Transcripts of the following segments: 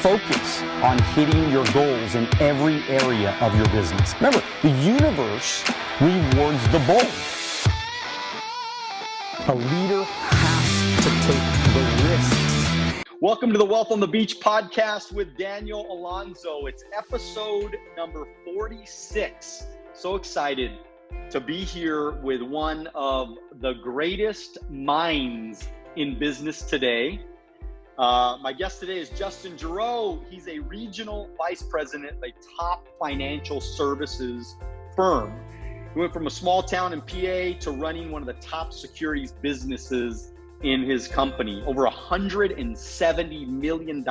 focus on hitting your goals in every area of your business. Remember, the universe rewards the bold. A leader has to take the risks. Welcome to the Wealth on the Beach podcast with Daniel Alonzo. It's episode number 46. So excited to be here with one of the greatest minds in business today. My guest today is Justin Gerow. He's a regional vice president of a top financial services firm. He went from a small town in PA to running one of the top securities businesses in his company. Over $170 million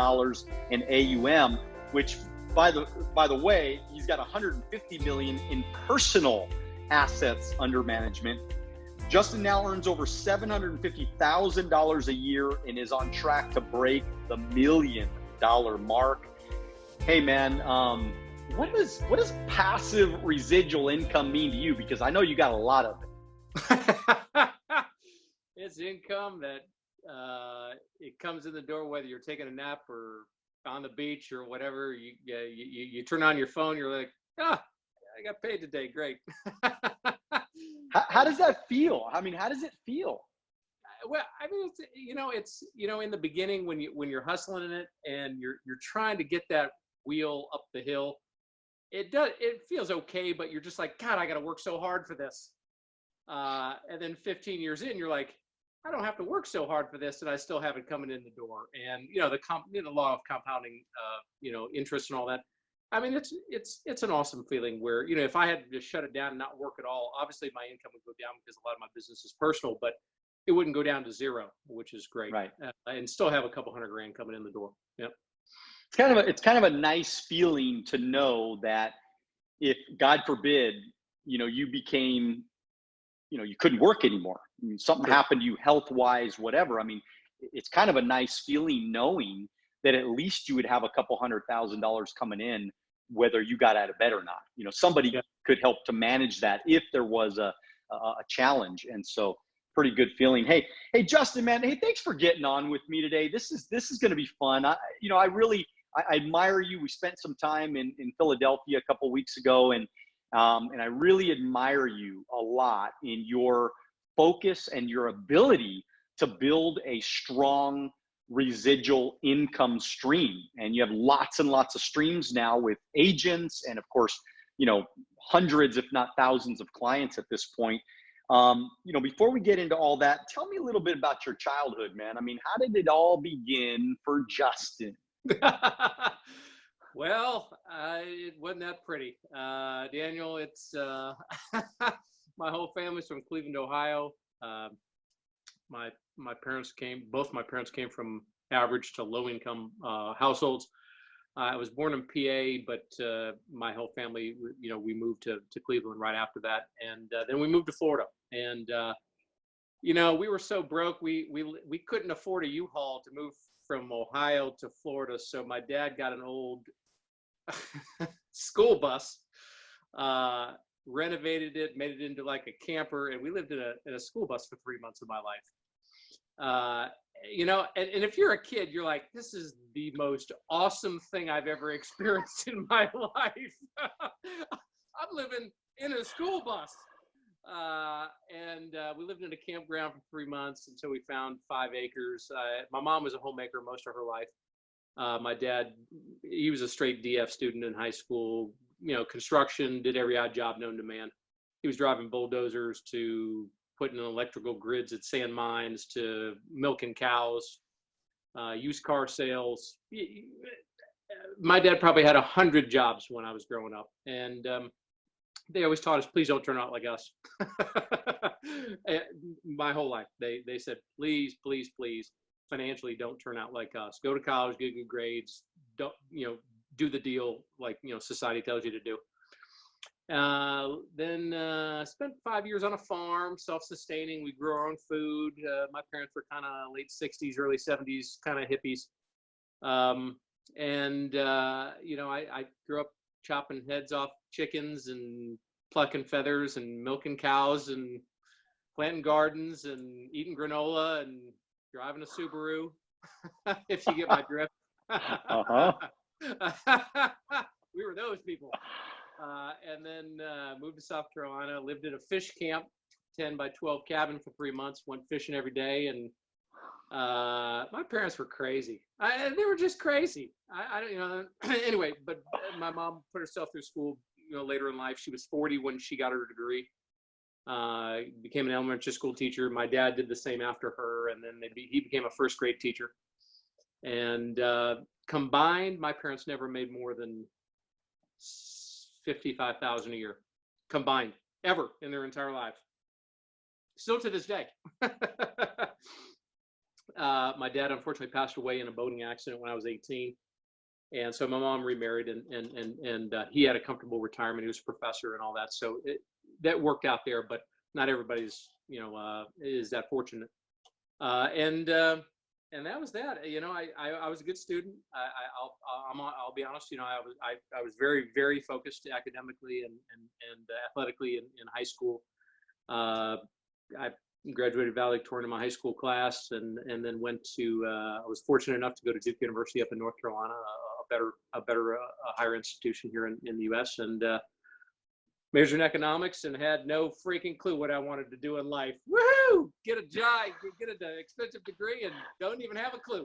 in AUM, which by the way, he's got $150 million in personal assets under management. Justin now earns over $750,000 a year and is on track to break the $1 million mark. Hey man, what does passive residual income mean to you? Because I know you got a lot of it. It's income that it comes in the door whether you're taking a nap or on the beach or whatever. You turn on your phone, you're like, I got paid today, great. How does that feel? I mean, how does it feel? Well, I mean, it's in the beginning when you're hustling in it and you're trying to get that wheel up the hill, it feels okay, but you're just like, God, I got to work so hard for this. And then 15 years in, you're like, I don't have to work so hard for this, and I still have it coming in the door. And the law of compounding, interest and all that. I mean, it's an awesome feeling where, if I had to just shut it down and not work at all, obviously my income would go down because a lot of my business is personal, but it wouldn't go down to zero, which is great. Right. And still have a couple $100,000 coming in the door. Yep. It's kind of a nice feeling to know that if, God forbid, you became, you couldn't work anymore. I mean, something happened to you health-wise, whatever. I mean, it's kind of a nice feeling knowing that at least you would have a couple $100,000 coming in, whether you got out of bed or not. Somebody could help to manage that if there was a challenge. And so pretty good feeling. Hey, Justin, man, hey, thanks for getting on with me today. This is going to be fun. I admire you. We spent some time in Philadelphia a couple weeks ago, and I really admire you a lot in your focus and your ability to build a strong residual income stream. And you have lots and lots of streams now with agents and, of course, hundreds, if not thousands of clients at this point. Before we get into all that, tell me a little bit about your childhood, man. I mean, how did it all begin for Justin? Well, it wasn't that pretty. Daniel, it's my whole family's from Cleveland, Ohio. Both my parents came from average to low income households. I was born in PA, but my whole family, we moved to Cleveland right after that. And then we moved to Florida. And, we were so broke, we couldn't afford a U-Haul to move from Ohio to Florida. So my dad got an old school bus, renovated it, made it into like a camper. And we lived in a school bus for 3 months of my life. And if you're a kid, you're like, this is the most awesome thing I've ever experienced in my life. I'm living in a school bus. And we lived in a campground for 3 months until we found 5 acres. My mom was a homemaker most of her life. My dad, he was a straight DF student in high school, construction, did every odd job known to man. He was driving bulldozers to putting in electrical grids at sand mines to milking cows, used car sales. My dad probably had 100 jobs when I was growing up. And they always taught us, please don't turn out like us. My whole life, they said, please, please, please, financially don't turn out like us. Go to college, get good grades, don't, do the deal like, society tells you to do. Then spent 5 years on a farm, self-sustaining. We grew our own food. My parents were kind of late 60s, early 70s, kind of hippies. I grew up chopping heads off chickens and plucking feathers and milking cows and planting gardens and eating granola and driving a Subaru, if you get my drift. Uh-huh. We were those people. And then moved to South Carolina, lived at a fish camp, 10 by 12 cabin for 3 months, went fishing every day. And my parents were crazy. They were just crazy. I don't, anyway, but my mom put herself through school, later in life. She was 40 when she got her degree. Became an elementary school teacher. My dad did the same after her. And then he became a first grade teacher. And combined, my parents never made more than $55,000 a year combined, ever in their entire lives. Still to this day. My dad unfortunately passed away in a boating accident when I was 18. And so my mom remarried, and he had a comfortable retirement. He was a professor and all that. So that worked out there, but not everybody's, is that fortunate. And that was that. I was a good student. I'll be honest. I was very, very focused academically and athletically in high school. I graduated valedictorian in my high school class, and then went to. I was fortunate enough to go to Duke University up in North Carolina, a better higher institution here in the U.S. and majored in economics, and had no freaking clue what I wanted to do in life. Woohoo! Get a job, get an expensive degree, and don't even have a clue.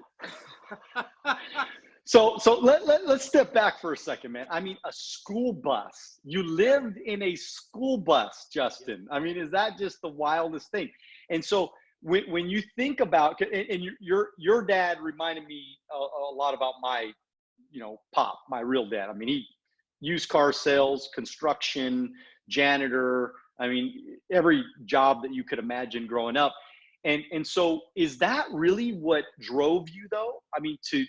So let's step back for a second, man. I mean, a school bus. You lived in a school bus, Justin. I mean, is that just the wildest thing? And so when you think about, and your dad reminded me a lot about my, pop, my real dad. I mean, he used car sales, construction, janitor. I mean, every job that you could imagine growing up. And so is that really what drove you though? I mean, to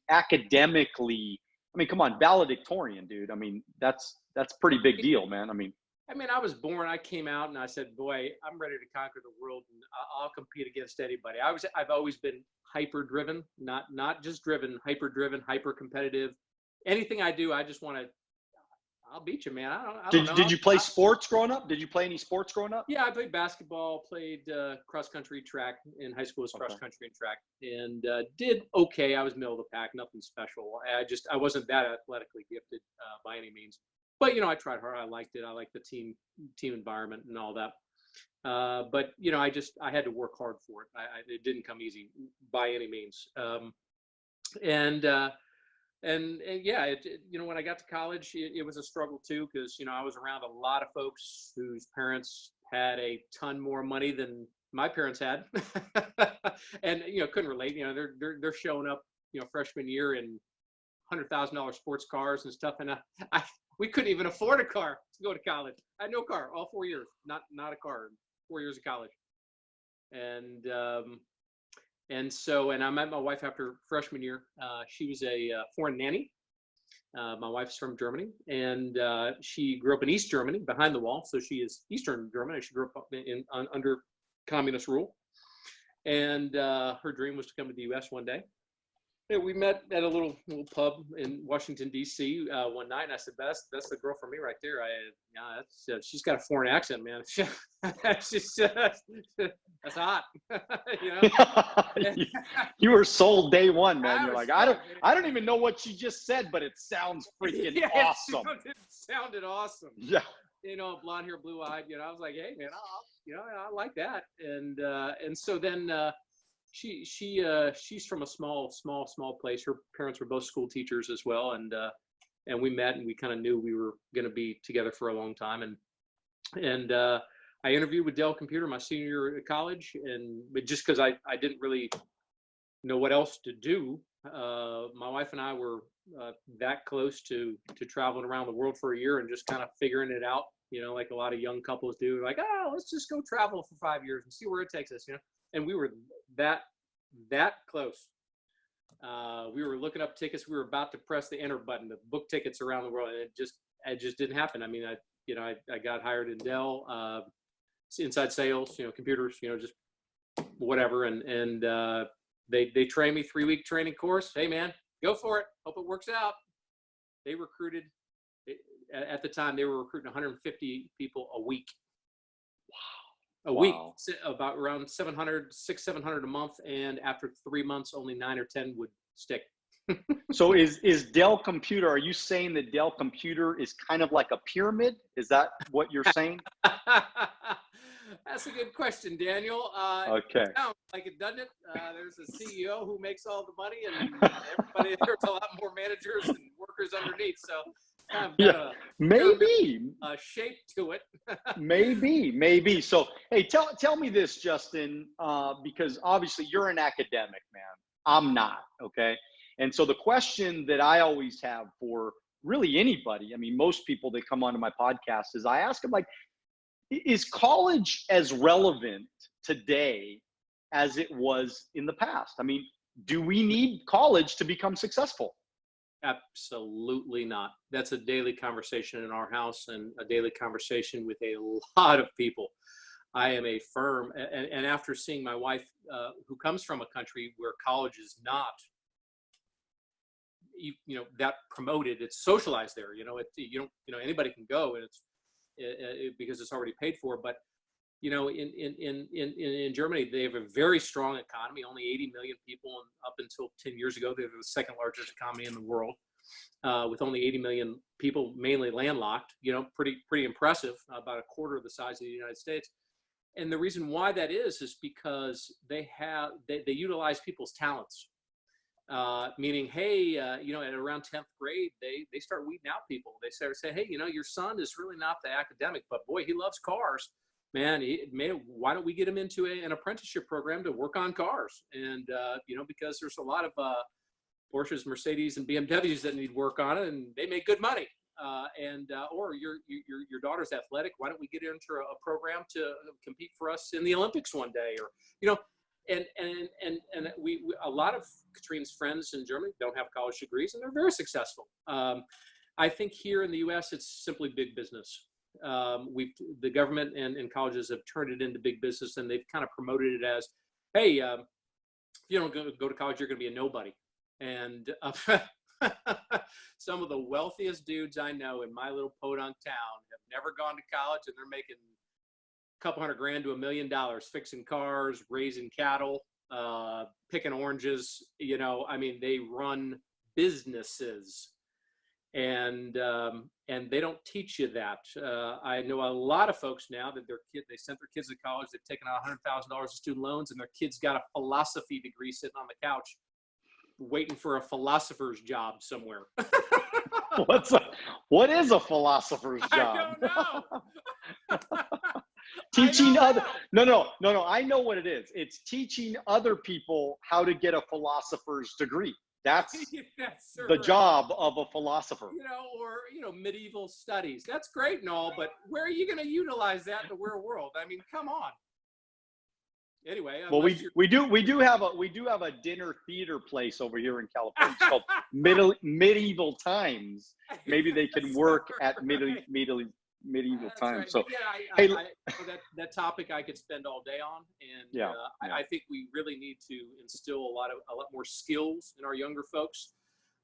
academically, I mean, come on, valedictorian, dude. I mean, that's pretty big deal, man. I was born, I came out and I said, boy, I'm ready to conquer the world, and I'll compete against anybody. I've always been hyper driven, not just driven, hyper competitive. Anything I do, I just want to, I'll beat you, man. I don't know. Did you play sports growing up? Did you play any sports growing up? Yeah, I played basketball, played cross country, track in high school. Was cross country and track, and did okay. I was middle of the pack, nothing special. I wasn't that athletically gifted by any means, but I tried hard. I liked it. I liked the team environment and all that. But I had to work hard for it. It didn't come easy by any means. And yeah, when I got to college, it was a struggle too, because I was around a lot of folks whose parents had a ton more money than my parents had, and couldn't relate. They're showing up, freshman year in $100,000 sports cars and stuff, and we couldn't even afford a car to go to college. I had no car all 4 years, not a car, 4 years of college, and I met my wife after freshman year. She was a foreign nanny. My wife's from Germany, and she grew up in East Germany, behind the wall. So she is Eastern German, and she grew up under communist rule. And her dream was to come to the U.S. one day. And we met at a little pub in Washington, D.C. One night, and I said, "That's the girl for me right there." She's got a foreign accent, man. That's hot. You were sold day one, man. You're like, I don't even know what she just said, but it sounds freaking awesome. It sounded awesome. Yeah. Blonde hair, blue eyed. I was like, hey, man, I like that. And so then. She's from a small place. Her parents were both school teachers as well, and we met, and we kind of knew we were going to be together for a long time. And I interviewed with Dell Computer my senior year at college, but just because I didn't really know what else to do, my wife and I were that close to traveling around the world for a year and just kind of figuring it out. Like a lot of young couples do. Like, let's just go travel for 5 years and see where it takes us. And we were that close. We were looking up tickets. We were about to press the enter button to book tickets around the world, and it just didn't happen. I mean, I got hired in Dell, inside sales, computers, just whatever, and they trained me 3-week training course. Hey, man, go for it. Hope it works out. They recruited. At the time, they were recruiting 150 people a week. A week, about around 700 a month, and after 3 months, only 9 or 10 would stick. So is Dell Computer, are you saying that Dell Computer is kind of like a pyramid? Is that what you're saying? That's a good question, Daniel. Okay. It sounds like it, doesn't it? There's a CEO who makes all the money, and everybody, there's a lot more managers and workers underneath. So kind of got Yeah, a pyramid maybe. shape to it. Maybe. So, hey, tell me this, Justin, because obviously you're an academic, man. I'm not, okay? And so the question that I always have for really anybody, I mean, most people that come onto my podcast, is I ask them, like, is college as relevant today as it was in the past? I mean, do we need college to become successful? Absolutely not. That's a daily conversation in our house and a daily conversation with a lot of people. I am a firm, and after seeing my wife, who comes from a country where college is not, that promoted, it's socialized there. Anybody can go, and it's because it's already paid for. But in Germany, they have a very strong economy. Only 80 million people, and up until 10 years ago, they were the second largest economy in the world, with only 80 million people, mainly landlocked. Pretty impressive. About a quarter of the size of the United States. And the reason why that is because they utilize people's talents. Meaning, hey, at around 10th grade, they start weeding out people. They start say, hey, your son is really not the academic, but boy, he loves cars. Man, why don't we get him into an apprenticeship program to work on cars? And, because there's a lot of Porsches, Mercedes, and BMWs that need work on it, and they make good money. Or your daughter's athletic. Why don't we get her into a program to compete for us in the Olympics one day? Or, and we a lot of Katrina's friends in Germany don't have college degrees, and they're very successful. I think here in the U.S. it's simply big business. The government and colleges have turned it into big business, and they've kind of promoted it as, hey, if you don't go to college, you're going to be a nobody. And some of the wealthiest dudes I know in my little podunk town have never gone to college, and they're making couple $100,000 to $1 million fixing cars, raising cattle, picking oranges. They run businesses, and they don't teach you that. I know a lot of folks now that they sent their kids to college. They've taken out $100,000 of student loans, and their kids got a philosophy degree sitting on the couch, waiting for a philosopher's job somewhere. What is a philosopher's job? I don't know. Teaching other no, I know what it is. It's teaching other people how to get a philosopher's degree. That's the job of a philosopher. Or medieval studies. That's great and all, but where are you going to utilize that in the real world? I mean, come on. Anyway, well, we do have a dinner theater place over here in California. It's called Medieval Times. Maybe they can work at medieval That's times. Right. So, hey, that topic I could spend all day on, and I think we really need to instill a lot more skills in our younger folks,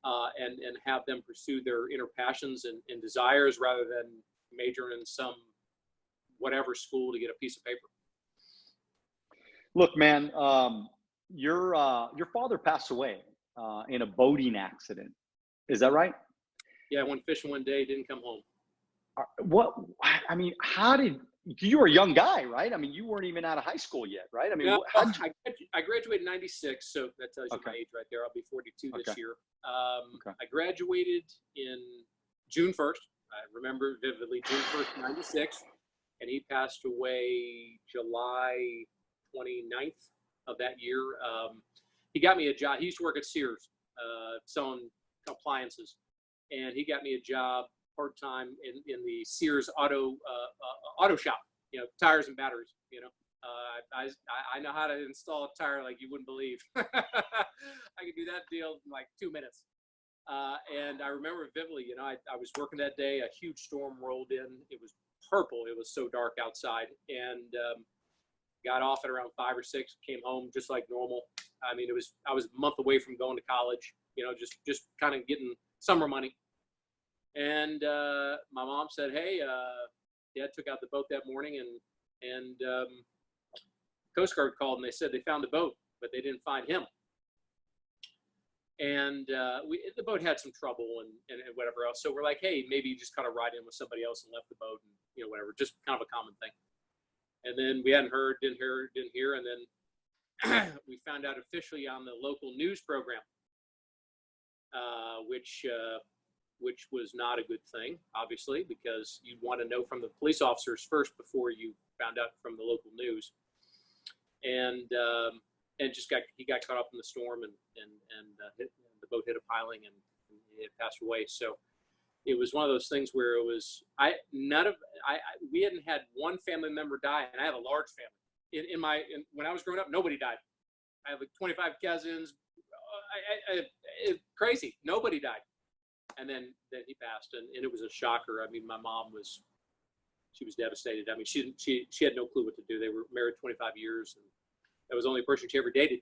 and have them pursue their inner passions and desires rather than major in some whatever school to get a piece of paper. Look, man, your father passed away in a boating accident. Is that right? Yeah, I went fishing one day, didn't come home. How did you were a young guy, right? I mean, you weren't even out of high school yet, right? I mean, I graduated in 96, so that tells you my age right there. I'll be 42 this year. I graduated in June 1st. I remember vividly, June 1st, 96, and he passed away July 29th of that year. He got me a job. He used to work at Sears, selling appliances, and he got me a job part-time in the Sears auto shop, tires and batteries. I know how to install a tire like you wouldn't believe. I could do that deal in like 2 minutes. And I remember vividly, I was working that day, a huge storm rolled in. It was purple. It was so dark outside, and got off at around 5 or 6, came home just like normal. I mean, I was a month away from going to college, just kind of getting summer money. And my mom said, hey, Dad took out the boat that morning, and Coast Guard called, and they said they found the boat, but they didn't find him. And the boat had some trouble and whatever else. So we're like, hey, maybe you just kind of ride in with somebody else and left the boat and, you know, whatever, just kind of a common thing. And then we hadn't heard, didn't hear. And then we found out officially on the local news program, which was not a good thing, obviously, because you'd want to know from the police officers first before you found out from the local news. And he got caught up in the storm and the boat hit a piling and it passed away. So it was one of those things where it was, we hadn't had one family member die, and I have a large family. When I was growing up, nobody died. I have like 25 cousins. Crazy. Nobody died. And then he passed, and it was a shocker. I mean, my mom was devastated. I mean, she had no clue what to do. They were married 25 years, and that was the only person she ever dated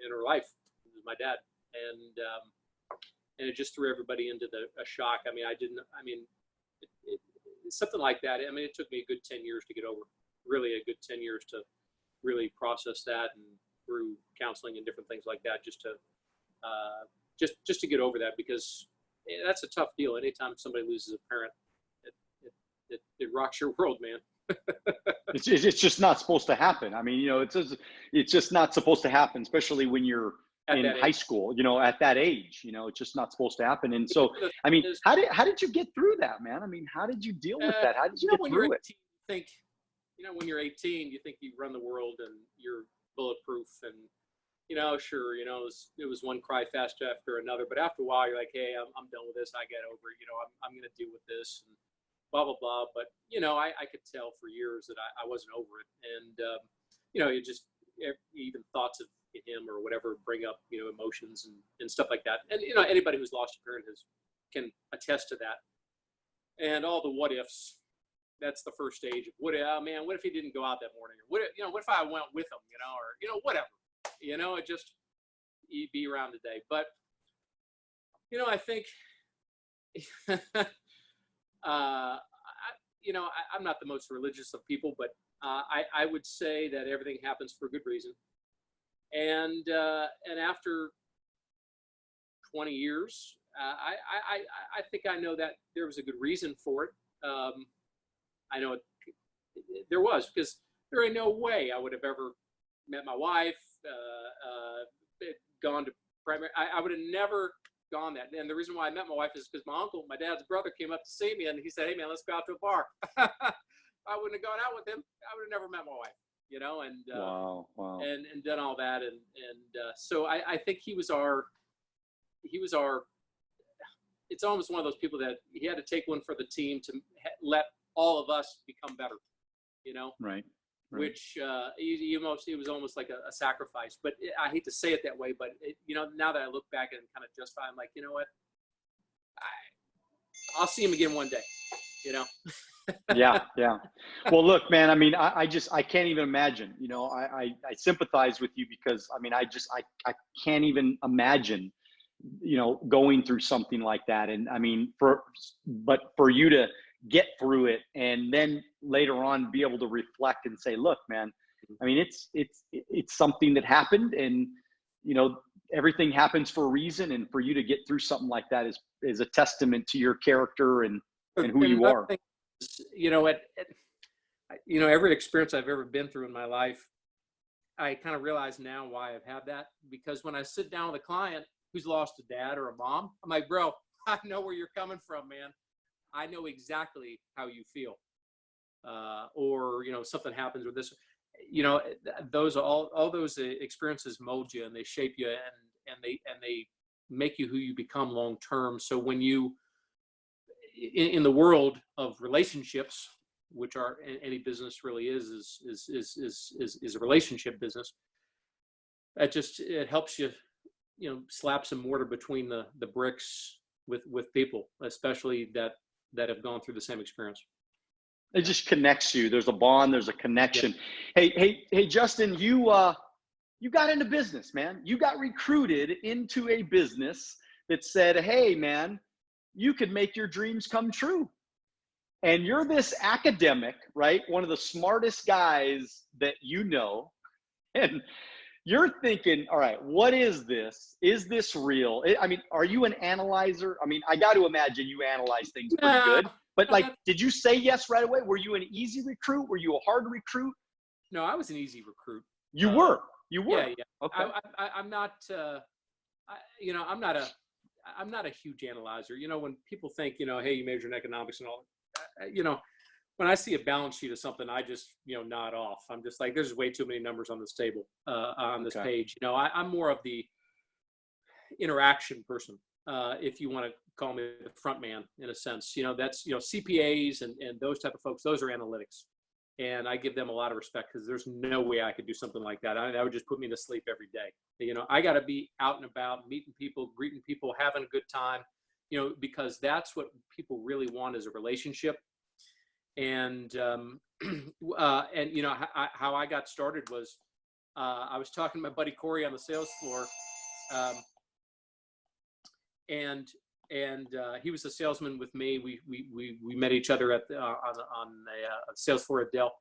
in her life. It was my dad. And it just threw everybody into a shock. I mean, something like that. I mean, it took me a good 10 years to get over, really a good 10 years to really process that, and through counseling and different things like that, just to get over that, because that's a tough deal. Anytime somebody loses a parent, it rocks your world, man. It's just not supposed to happen. I mean, you know, it's just not supposed to happen, especially when you're in high school, you know, at that age. You know, it's just not supposed to happen. And so, I mean, how did you get through that, man? I mean, how did you deal with that? How did you get through it? When you're 18, you think you run the world and you're bulletproof, and you know, sure, you know, it was one cry fast after another. But after a while, you're like, hey, I'm done with this. I get over it. You know, I'm going to deal with this, and blah, blah, blah. But, you know, I could tell for years that I wasn't over it. And, you know, even thoughts of him or whatever bring up, you know, emotions and stuff like that. And, you know, anybody who's lost a parent can attest to that. And all the what ifs, that's the first stage of what if he didn't go out that morning? Or what if I went with him, you know, or, you know, whatever. You know, he'd be around today. But, you know, I think, I'm not the most religious of people, but I would say that everything happens for a good reason. And after 20 years, I think I know that there was a good reason for it. I know there was, because there ain't no way I would have ever met my wife, gone to primary. I would have never gone that. And the reason why I met my wife is because my dad's brother, came up to see me, and he said, hey man, let's go out to a bar. I wouldn't have gone out with him. I would have never met my wife, you know, and, wow. and done all that. And so I think he was our, it's almost one of those people that he had to take one for the team to let all of us become better, you know? Right. Which it was almost like a sacrifice. But I hate to say it that way, but you know, now that I look back and kind of justify, I'm like, you know what? I'll see him again one day, you know? Yeah. Well, look, man, I mean, I can't even imagine, you know, I sympathize with you, because I mean, I can't even imagine, you know, going through something like that. And I mean, but for you to get through it and then later on be able to reflect and say, look, man, I mean, it's something that happened, and, you know, everything happens for a reason. And for you to get through something like that is a testament to your character and who you are. You know, every experience I've ever been through in my life, I kind of realize now why I've had that. Because when I sit down with a client who's lost a dad or a mom, I'm like, bro, I know where you're coming from, man. I know exactly how you feel. Or, you know, something happens with this, you know, all those experiences mold you, and they shape you, and they make you who you become long term. So when you, in the world of relationships, which any business really is a relationship business, it helps you, you know, slap some mortar between the bricks with people, especially that have gone through the same experience. It just connects you. There's a bond, there's a connection. Yeah. Hey, Justin, you got into business, man. You got recruited into a business that said, hey man, you could make your dreams come true. And you're this academic, right? One of the smartest guys that you know. And you're thinking, all right, what is this? Is this real? I mean, are you an analyzer? I mean, I got to imagine you analyze things pretty No, good. But no, like, did you say yes right away? Were you an easy recruit? Were you a hard recruit? no, I was an easy recruit. You were. You were. Yeah. Okay. I'm not. You know, I'm not a huge analyzer. You know, when people think, you know, hey, you major in economics and all, you know, when I see a balance sheet of something, I just, you know, nod off. I'm just like, there's way too many numbers on this table, on this page. You know, I'm more of the interaction person, if you want to call me the front man in a sense. You know, that's, you know, CPAs and those type of folks, those are analytics. And I give them a lot of respect because there's no way I could do something like that. That would just put me to sleep every day. You know, I got to be out and about, meeting people, greeting people, having a good time, you know, because that's what people really want is a relationship. And, and you know, how I got started was I was talking to my buddy Corey on the sales floor. And he was a salesman with me. We met each other at the, on a sales floor at Dell,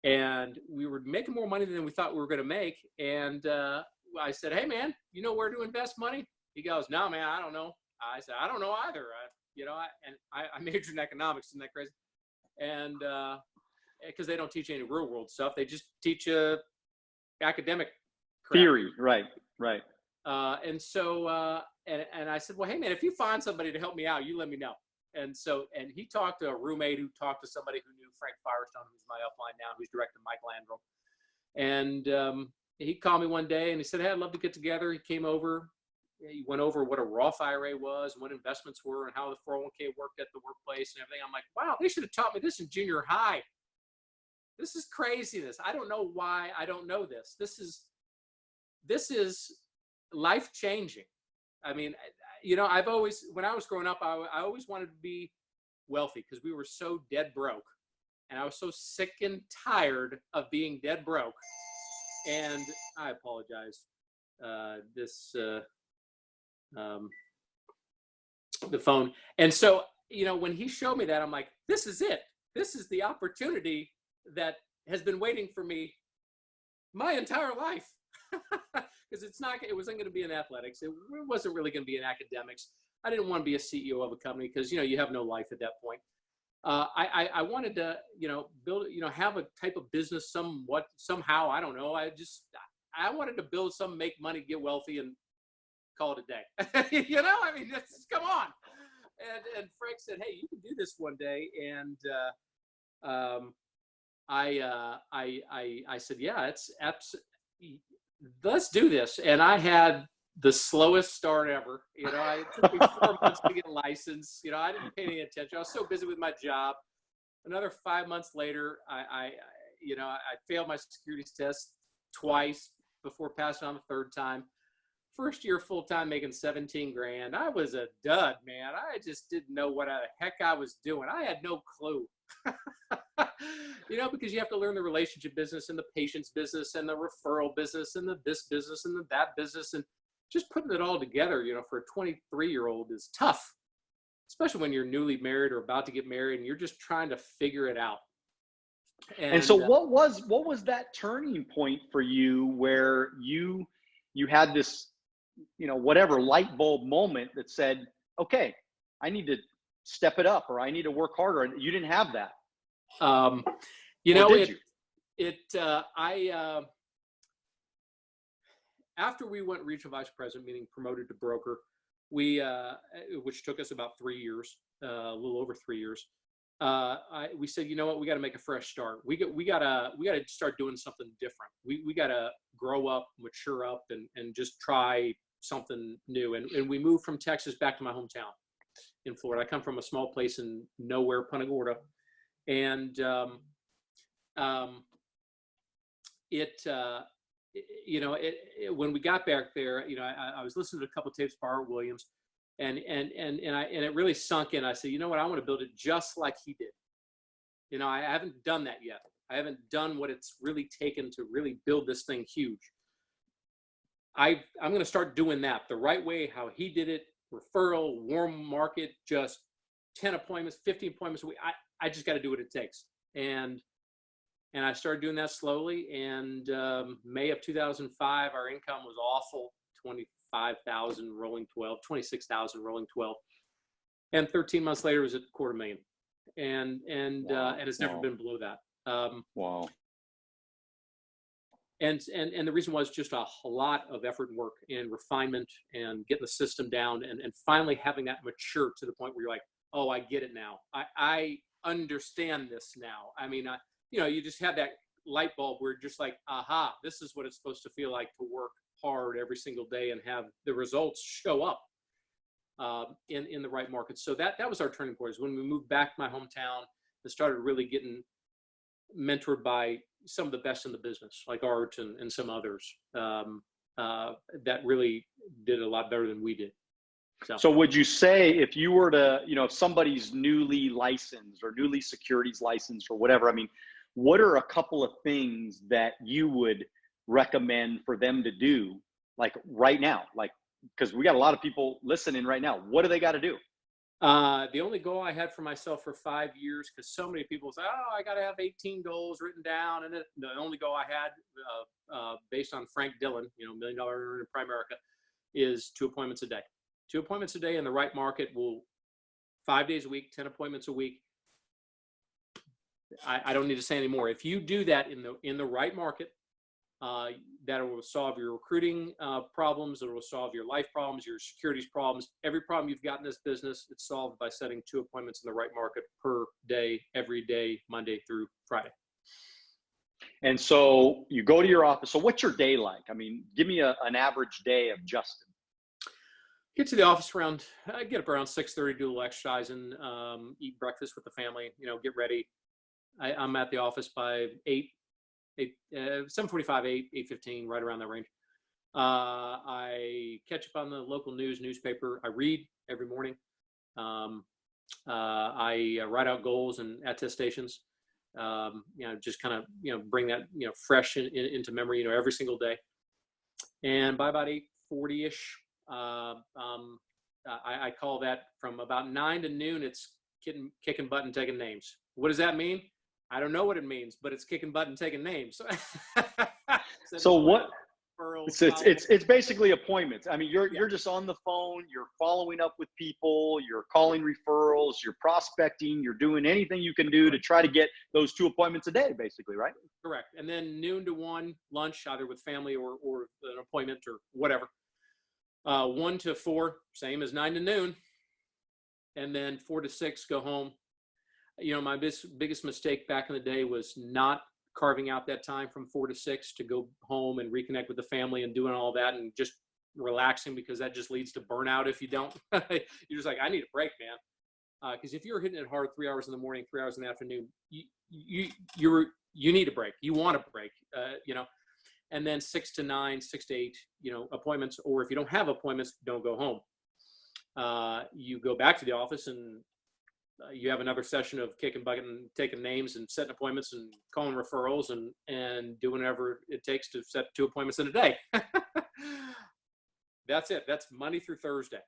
and we were making more money than we thought we were going to make. And I said, "Hey, man, you know where to invest money?" He goes, "No, man, I don't know." I said, "I don't know either." You know, I majored in economics. Isn't that crazy? And because they don't teach any real world stuff, they just teach academic crap. Theory, right. And so, and I said, well, hey man, if you find somebody to help me out, you let me know. And so, and he talked to a roommate who talked to somebody who knew Frank Firestone, who's my upline now, who's directing Mike Landrum. And he called me one day and he said, hey, I'd love to get together. He came over, he went over what a Roth IRA was, what investments were, and how the 401k worked at the workplace and everything. I'm like, wow, they should have taught me this in junior high. This is craziness. I don't know why I don't know this. This is life-changing. I mean, you know, I've always, when I was growing up, I always wanted to be wealthy because we were so dead broke. And I was so sick and tired of being dead broke. And I apologize. The phone. And so, you know, when he showed me that, I'm like, this is it. This is the opportunity that has been waiting for me my entire life. Because it wasn't going to be in athletics. It wasn't really going to be in academics. I didn't want to be a CEO of a company because, you know, you have no life at that point. I wanted to, you know, build, you know, have a type of business somehow, I don't know. I wanted to build some, make money, get wealthy and call it a day. You know, I mean, come on. And Frank said, hey, you can do this one day. And I said, yeah, it's absolutely. Let's do this. And I had the slowest start ever. You know, it took me 4 months to get a license. You know, I didn't pay any attention. I was so busy with my job. Another 5 months later, I failed my securities test twice before passing on the third time. First year full time making 17 grand. I was a dud, man. I just didn't know what the heck I was doing. I had no clue. You know, because you have to learn the relationship business and the patient's business and the referral business and the this business and the that business, and just putting it all together, you know, for a 23-year-old is tough, especially when you're newly married or about to get married and you're just trying to figure it out. And so what was that turning point for you where you had this, you know, whatever light bulb moment that said, okay, I need to step it up or I need to work harder? You didn't have that. You know, after we went regional vice president, meaning promoted to broker, which took us about 3 years, a little over 3 years. We said, you know what, we got to make a fresh start. We got to start doing something different. We got to grow up, mature up, and just try something new. And we moved from Texas back to my hometown in Florida. I come from a small place in nowhere, Punta Gorda. And when we got back there, you know, I was listening to a couple of tapes by Art Williams, and it really sunk in. I said, you know what, I want to build it just like he did. You know, I haven't done that yet. I haven't done what it's really taken to really build this thing huge. I'm going to start doing that the right way, how he did it. Referral, warm market, just 10 appointments, 15 appointments a week. I just got to do what it takes. And And I started doing that slowly. And May of 2005, our income was awful, 25,000 rolling 12, 26,000 rolling 12. And 13 months later, it was at $250,000. And it's never been below that. Wow. And the reason was just a lot of effort and work and refinement and getting the system down and finally having that mature to the point where you're like, oh, I get it now. I understand this now. I mean, you just have that light bulb where you're just like, aha, this is what it's supposed to feel like to work hard every single day and have the results show up in the right market. So that was our turning point, is when we moved back to my hometown and started really getting mentored by some of the best in the business, like Art and some others that really did a lot better than we did. So would you say, if you were to, if somebody's newly licensed or newly securities licensed or whatever, I mean, what are a couple of things that you would recommend for them to do, like right now? Like, because we got a lot of people listening right now. What do they got to do? The only goal I had for myself for 5 years, because so many people say, oh, I got to have 18 goals written down. And the only goal I had based on Frank Dillon, $1 Million Earner in Primerica, is 2 appointments a day. 2 appointments a day in the right market will 5 days a week, 10 appointments a week. I don't need to say any more. If you do that in the right market, that will solve your recruiting problems. It will solve your life problems, your securities problems. Every problem you've got in this business, it's solved by setting 2 appointments in the right market per day, every day, Monday through Friday. And so you go to your office. So what's your day like? I mean, give me an average day of Justin. Get to the office I get up around 6:30, do a little exercise and eat breakfast with the family, get ready. I'm at the office by 7:45, 8:15, right around that range. I catch up on the local newspaper. I read every morning. I write out goals and attestations. Just kind of, bring that, fresh into memory, every single day. And by about 8:40-ish, I call that from about 9 to noon. It's kicking butt and taking names. What does that mean? I don't know what it means, but it's kicking butt and taking names. So what? It's basically appointments. I mean, you're just on the phone. You're following up with people. You're calling referrals. You're prospecting. You're doing anything you can do to try to get those 2 appointments a day, basically, right? Correct. And then noon to 1, lunch, either with family or an appointment or whatever. 1 to 4, same as 9 to noon. And then 4 to 6, go home. My biggest mistake back in the day was not carving out that time from 4 to 6 to go home and reconnect with the family and doing all that and just relaxing, because that just leads to burnout if you don't. You're just like, I need a break, man. Because if you're hitting it hard 3 hours in the morning, 3 hours in the afternoon, you need a break. You want a break, And then 6 to 9, 6 to 8, appointments. Or if you don't have appointments, don't go home. You go back to the office and you have another session of kicking bucket and taking names and setting appointments and calling referrals and doing whatever it takes to set 2 appointments in a day. That's it. That's Monday through Thursday.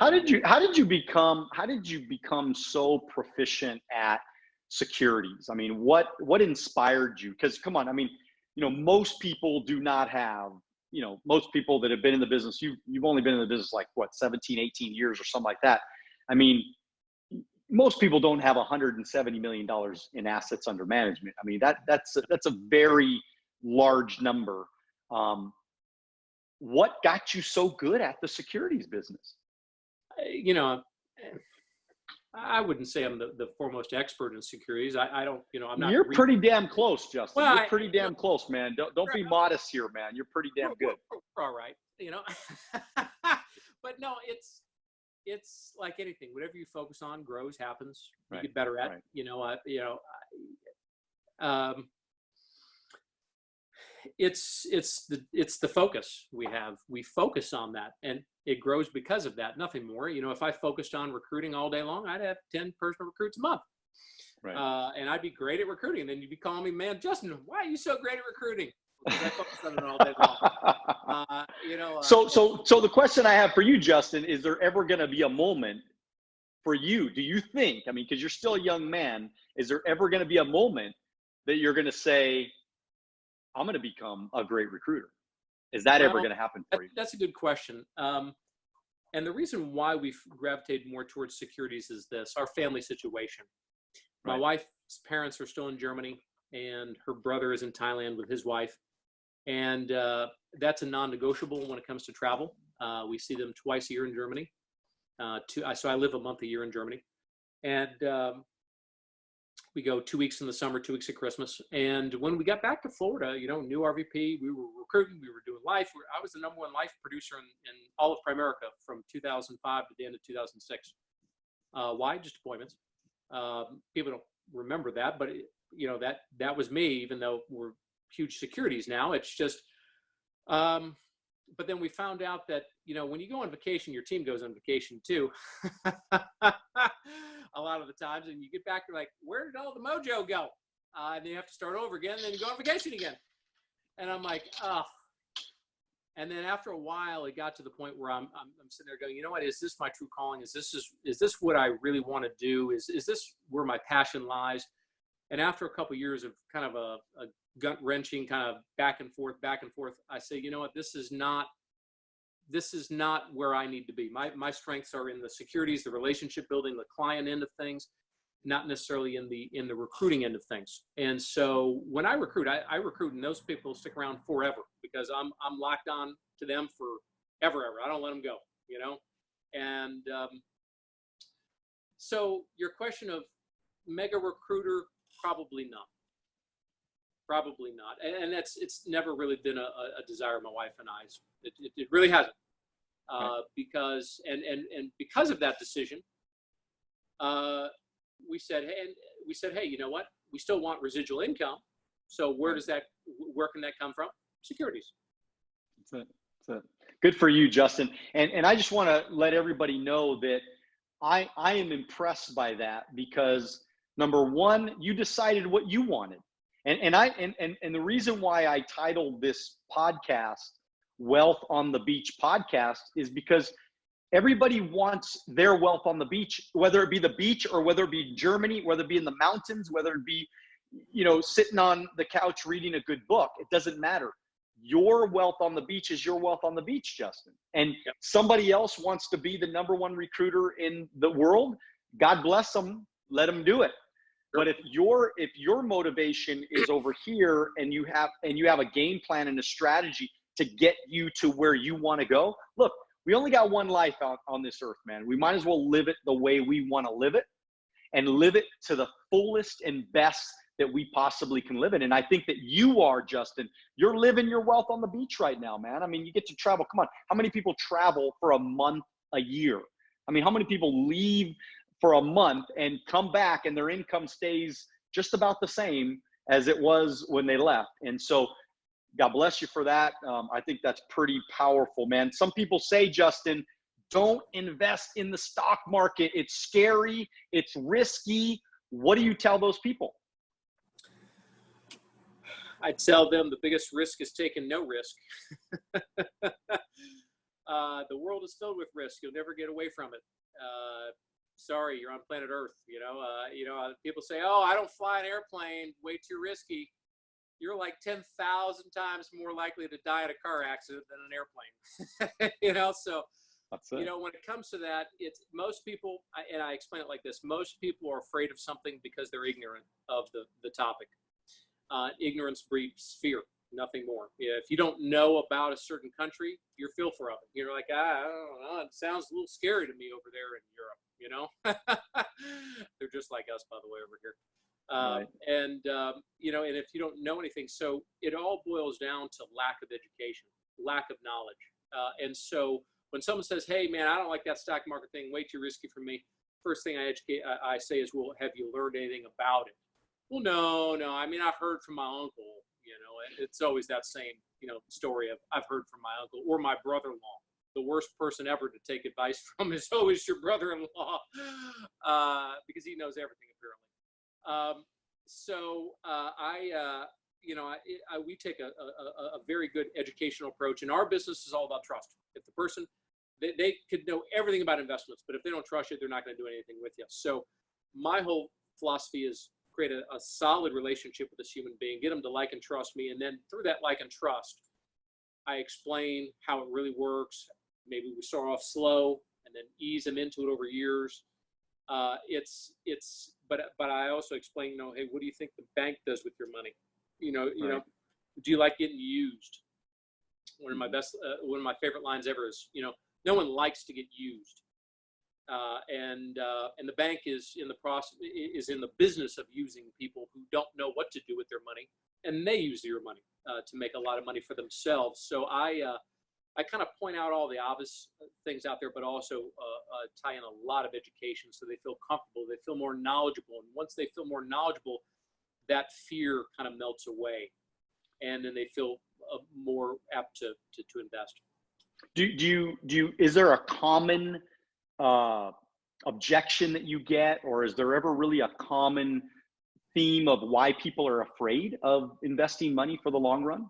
How did you become so proficient at securities? I mean, what inspired you? Because come on, I mean, most people do not have, most people that have been in the business, you've only been in the business like what, 17, 18 years or something like that. I mean, most people don't have $170 million in assets under management. I mean, that's a very large number. What got you so good at the securities business? I wouldn't say I'm the foremost expert in securities. I don't, I'm not. You're pretty damn close, Justin. Well, you're pretty damn close, man. Don't be modest here, man. You're pretty damn good. We're all right, But no, it's like anything. Whatever you focus on grows, happens. You get better at. It's the focus we have. We focus on that, and it grows because of that. Nothing more. If I focused on recruiting all day long, I'd have 10 personal recruits a month. Right. And I'd be great at recruiting. And then you'd be calling me, man, Justin, why are you so great at recruiting? Because I focus on it all day long. So the question I have for you, Justin, is there ever going to be a moment for you? Do you think, I mean, because you're still a young man, is there ever going to be a moment that you're going to say, I'm going to become a great recruiter? Is that ever Well, going to happen for you? that's a good question. And the reason why we've gravitated more towards securities is this: our family situation. My Right. wife's parents are still in Germany, and her brother is in Thailand with his wife. And that's a non-negotiable when it comes to travel. We see them twice a year in Germany. So I live a month a year in Germany. And we go 2 weeks in the summer, 2 weeks at Christmas. And when we got back to Florida, new RVP, we were recruiting, we were doing life. I was the #1 life producer in all of Primerica from 2005 to the end of 2006. Why? Just appointments. People don't remember that, but that was me, even though we're huge securities now. It's just, but then we found out that, when you go on vacation, your team goes on vacation too. A lot of the times, and you get back, you're like, where did all the mojo go? And then you have to start over again, and then you go on vacation again. And I'm like, oh. And then after a while, it got to the point where I'm sitting there going, you know what, is this my true calling? Is this what I really want to do? Is this where my passion lies? And after a couple of years of kind of a gut wrenching kind of back and forth, I say, you know what, this is not where I need to be. My strengths are in the securities, the relationship building, the client end of things, not necessarily in the recruiting end of things. And so when I recruit, I recruit, and those people stick around forever because I'm locked on to them for ever. I don't let them go, And so your question of mega recruiter, probably not. And it's never really been a desire of my wife and I's. It really hasn't. Because because of that decision, we said, hey, you know what? We still want residual income. So where can that come from? Securities. That's it. Good for you, Justin. And I just want to let everybody know that I am impressed by that because, number one, you decided what you wanted. And the reason why I titled this podcast Wealth on the Beach podcast is because everybody wants their wealth on the beach, whether it be the beach or whether it be Germany, whether it be in the mountains, whether it be, sitting on the couch reading a good book. It doesn't matter. Your wealth on the beach is your wealth on the beach, Justin. And somebody else wants to be the #1 recruiter in the world. God bless them. Let them do it. But if your motivation is over here and you have a game plan and a strategy to get you to where you want to go, look, we only got one life on this earth, man. We might as well live it the way we want to live it and live it to the fullest and best that we possibly can live it. And I think that you are, Justin, you're living your wealth on the beach right now, man. I mean, you get to travel. Come on. How many people travel for a month a year? I mean, how many people leave for a month and come back and their income stays just about the same as it was when they left? And so God bless you for that. I think that's pretty powerful, man. Some people say, Justin, don't invest in the stock market. It's scary. It's risky. What do you tell those people? I tell them the biggest risk is taking no risk. The world is filled with risk. You'll never get away from it. Sorry, you're on planet Earth. People say, "Oh, I don't fly an airplane. Way too risky." You're like 10,000 times more likely to die in a car accident than an airplane. So, that's it. When it comes to that, it's most people, and I explain it like this: most people are afraid of something because they're ignorant of the topic. Ignorance breeds fear, nothing more. If you don't know about a certain country, you're fearful of it. You're like, I don't know, it sounds a little scary to me over there in Europe. They're just like us, by the way, over here. Right. And if you don't know anything, so it all boils down to lack of education, lack of knowledge. And so when someone says, "Hey, man, I don't like that stock market thing, way too risky for me," first thing I say is, "Well, have you learned anything about it?" Well, no. I mean, I've heard from my uncle. It's always that same story of I've heard from my uncle or my brother-in-law. The worst person ever to take advice from is always your brother-in-law, because he knows everything apparently. We take a very good educational approach, and our business is all about trust. If the person, they could know everything about investments, but if they don't trust you, they're not going to do anything with you. So my whole philosophy is create a solid relationship with this human being, get them to like and trust me. And then through that like and trust, I explain how it really works. Maybe we start off slow and then ease them into it over years. But I also explain, hey, what do you think the bank does with your money? Do you like getting used? One of my favorite lines ever is, no one likes to get used. And the bank is in the business of using people who don't know what to do with their money, and they use your money to make a lot of money for themselves. So I kind of point out all the obvious things out there, but also tie in a lot of education so they feel comfortable, they feel more knowledgeable, and once they feel more knowledgeable, that fear kind of melts away, and then they feel more apt to invest. Is there a common objection that you get, or is there ever really a common theme of why people are afraid of investing money for the long run?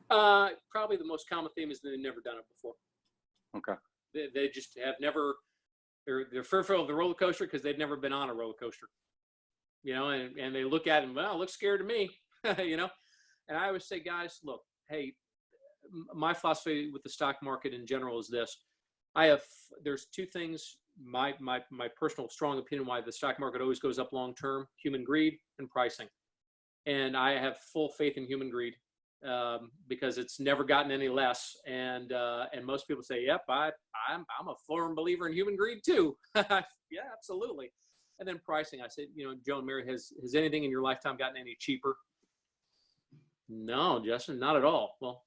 Probably the most common theme is that they've never done it before. Okay. They just have never, they're fearful of the roller coaster because they've never been on a roller coaster, and they look at it and, well, it looks scary to me, and I always say, guys, look, hey, my philosophy with the stock market in general is this. There's two things, my personal strong opinion why the stock market always goes up long term: human greed and pricing. And I have full faith in human greed because it's never gotten any less. And most people say, yep, I'm a firm believer in human greed too. Yeah, absolutely. And then pricing, I said, Joe and Mary, has anything in your lifetime gotten any cheaper? No, Justin, not at all. Well,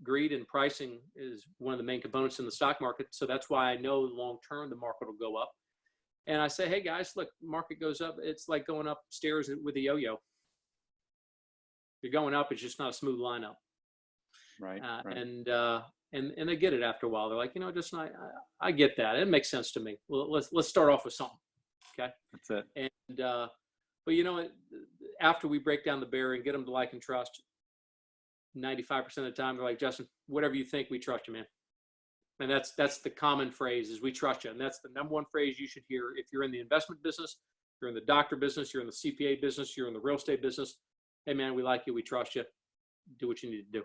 greed and pricing is one of the main components in the stock market. So that's why I know long term the market will go up. And I say, hey guys, look, market goes up. It's like going upstairs with a yo-yo. You're going up, it's just not a smooth line up. Right. Right. And they get it after a while. They're like, Justin, I get that. It makes sense to me. Well, let's start off with something. Okay. That's it. And but after we break down the barrier and get them to like and trust, 95% of the time they're like, Justin, whatever you think, we trust you, man. And that's the common phrase is we trust you. And that's the number one phrase you should hear if you're in the investment business, you're in the doctor business, you're in the CPA business, you're in the real estate business. Hey man, we like you, we trust you. Do what you need to do.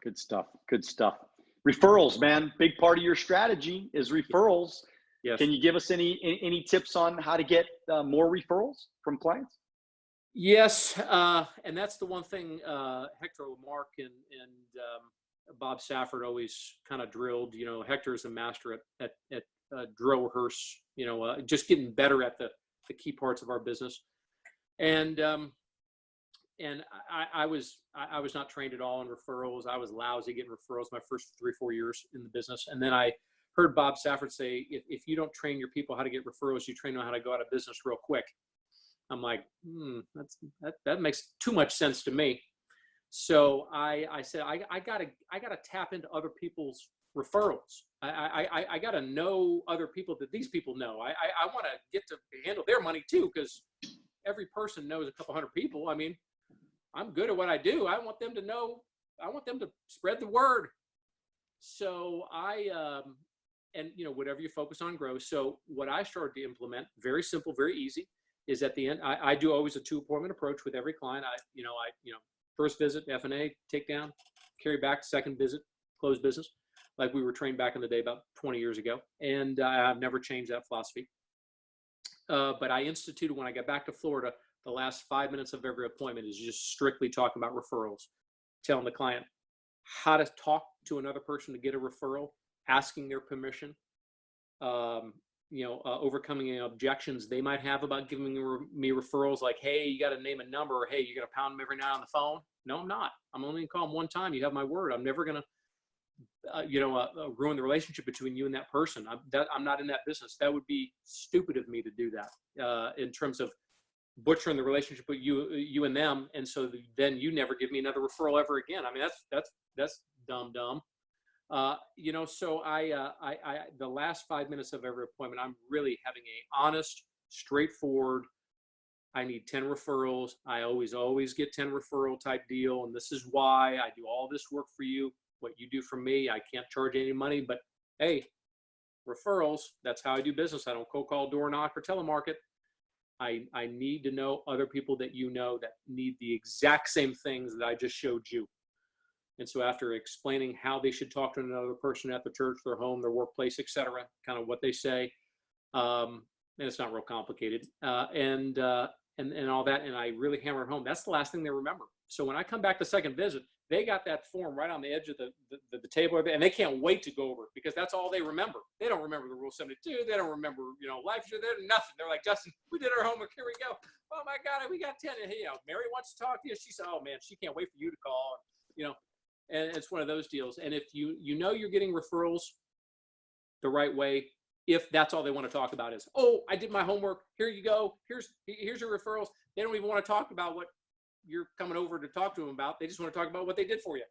Good stuff. Good stuff. Referrals, man. Big part of your strategy is referrals. Yes. Can you give us any tips on how to get more referrals from clients? Yes, and that's the one thing Hector Lamarck and Bob Safford always kind of drilled. Hector is a master at drill rehearse. Just getting better at the key parts of our business. And I was not trained at all in referrals. I was lousy getting referrals my first 3-4 years in the business, and then I heard Bob Safford say, if you don't train your people how to get referrals, you train them how to go out of business real quick. I'm like, that makes too much sense to me. So I said, I gotta tap into other people's referrals. I gotta know other people that these people know. I want to get to handle their money too, because every person knows a couple hundred people. I mean, I'm good at what I do. I want them to know. I want them to spread the word. So whatever you focus on grows. So what I started to implement, very simple, very easy, is at the end, I do always a 2-appointment approach with every client. First visit, F&A, take down, carry back, second visit, close business, like we were trained back in the day about 20 years ago. And I've never changed that philosophy. But I instituted when I got back to Florida, the last 5 minutes of every appointment is just strictly talking about referrals, telling the client how to talk to another person to get a referral, asking their permission, overcoming objections they might have about giving me referrals, like, hey, you got to name a number, or hey, you're going to pound them every night on the phone. No, I'm not. I'm only going to call them one time. You have my word. I'm never going to ruin the relationship between you and that person. I'm not in that business. That would be stupid of me to do that in terms of butchering the relationship with you and them. And so then you never give me another referral ever again. I mean, that's dumb. So the last 5 minutes of every appointment, I'm really having a honest, straightforward, I need 10 referrals. I always get 10 referral type deal. And this is why I do all this work for you. What you do for me, I can't charge any money, but hey, referrals, that's how I do business. I don't cold call, door knock, or telemarket. I need to know other people that you know that need the exact same things that I just showed you. And so after explaining how they should talk to another person at the church, their home, their workplace, etc., kind of what they say, and it's not real complicated, and all that, and I really hammer it home. That's the last thing they remember. So when I come back the second visit, they got that form right on the edge of the table, and they can't wait to go over it because that's all they remember. They don't remember the Rule 72. They don't remember, life. They're nothing. They're like, Justin, we did our homework. Here we go. Oh my God, we got 10. And, Mary wants to talk to you. She said, oh man, she can't wait for you to call. And it's one of those deals. And if you're getting referrals the right way, if that's all they want to talk about is, oh, I did my homework. Here you go. Here's your referrals. They don't even want to talk about what you're coming over to talk to them about. They just want to talk about what they did for you.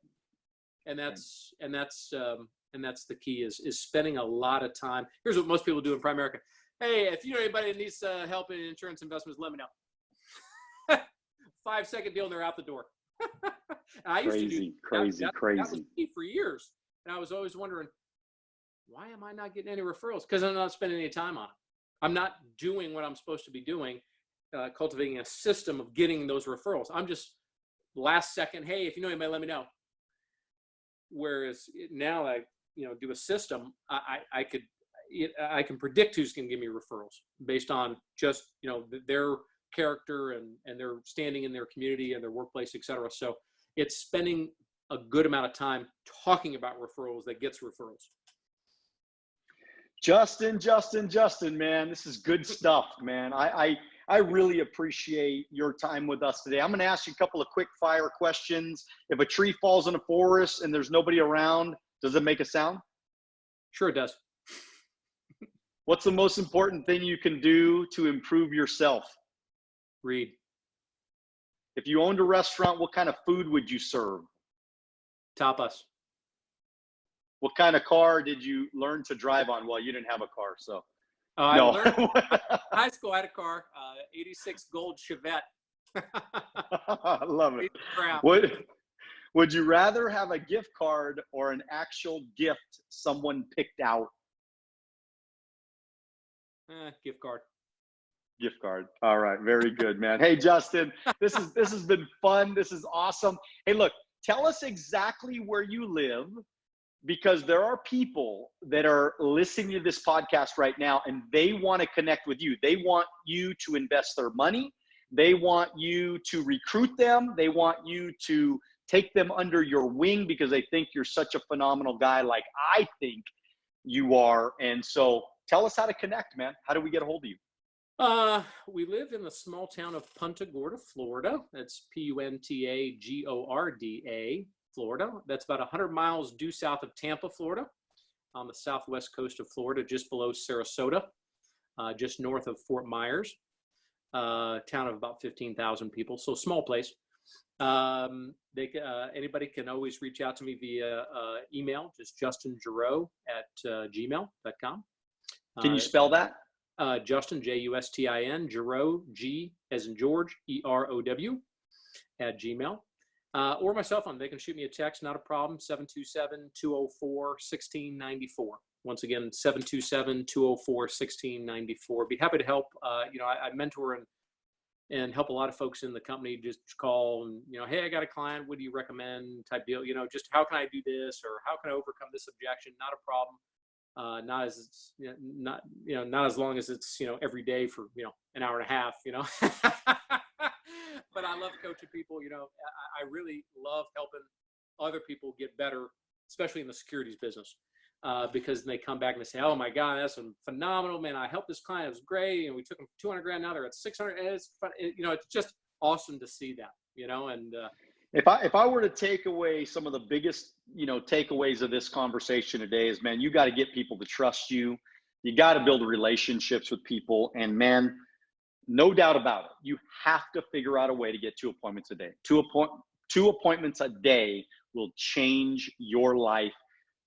And that's the key is spending a lot of time. Here's what most people do in Primerica. Hey, if you know anybody that needs help in insurance investments, let me know. 5-second deal and they're out the door. And I used to do crazy. That was me for years. And I was always wondering, why am I not getting any referrals? Because I'm not spending any time on it. I'm not doing what I'm supposed to be doing, cultivating a system of getting those referrals. I'm just last second, hey, if you know anybody, let me know. Whereas now I, do a system, I can predict who's going to give me referrals based on just, their character and their standing in their community and their workplace, et cetera. So it's spending a good amount of time talking about referrals that gets referrals. Justin, man, this is good stuff, man. I really appreciate your time with us today. I'm going to ask you a couple of quick fire questions. If a tree falls in a forest and there's nobody around, does it make a sound? Sure it does. What's the most important thing you can do to improve yourself? Read. If you owned a restaurant, what kind of food would you serve? Tapas. What kind of car did you learn to drive on? Well, you didn't have a car, so. No. I learned high school. I had a car, 86 gold Chevette. I love it. Would you rather have a gift card or an actual gift someone picked out? Gift card. Gift card. All right. Very good, man. Hey, Justin, this has been fun. This is awesome. Hey, look, tell us exactly where you live, because there are people that are listening to this podcast right now and they want to connect with you. They want you to invest their money. They want you to recruit them. They want you to take them under your wing because they think you're such a phenomenal guy like I think you are. And so tell us how to connect, man. How do we get a hold of you? We live in the small town of Punta Gorda, Florida. That's Puntagorda, Florida. That's about 100 miles due south of Tampa, Florida, on the southwest coast of Florida, just below Sarasota, just north of Fort Myers, town of about 15,000 people. So small place. Anybody can always reach out to me via email, just justingerow@gmail.com. Can you spell that? Justin, Justin, Gerow, G as in George, EROW @gmail. Or my cell phone. They can shoot me a text, not a problem, 727-204-1694. Once again, 727-204-1694. Be happy to help. I mentor and help a lot of folks in the company. Just call and, hey, I got a client. What do you recommend? Type deal. Just how can I do this, or how can I overcome this objection? Not a problem. Not as long as it's, every day for, an hour and a half, But I love coaching people. I really love helping other people get better, especially in the securities business, because they come back and they say, "Oh my God, that's phenomenal, man! I helped this client; it was great, and we took them $200,000. Now they're at $600,000." And it's fun. It's just awesome to see that. And if I were to take away some of the biggest, takeaways of this conversation today is, man, you got to get people to trust you. You got to build relationships with people, and man, no doubt about it, you have to figure out a way to get 2 appointments a day. Two appointments a day will change your life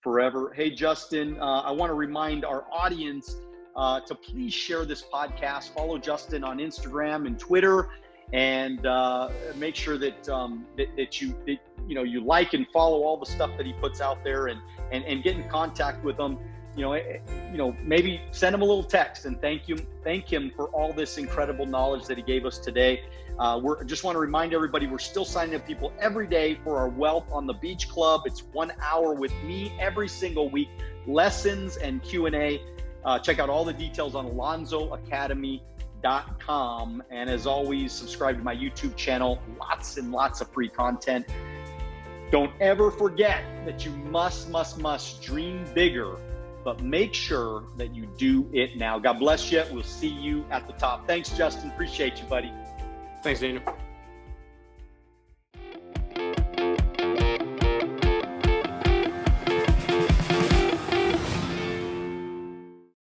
forever. Hey, Justin, I want to remind our audience to please share this podcast. Follow Justin on Instagram and Twitter, and make sure that you like and follow all the stuff that he puts out there, and get in contact with him. maybe send him a little text and thank him for all this incredible knowledge that he gave us today. Just want to remind everybody, we're still signing up people every day for our Wealth on the Beach Club. It's 1 hour with me every single week, lessons and Q&A. Check out all the details on alonzoacademy.com. And as always, subscribe to my YouTube channel, lots and lots of free content. Don't ever forget that you must dream bigger, but make sure that you do it now. God bless you. We'll see you at the top. Thanks, Justin. Appreciate you, buddy. Thanks, Daniel.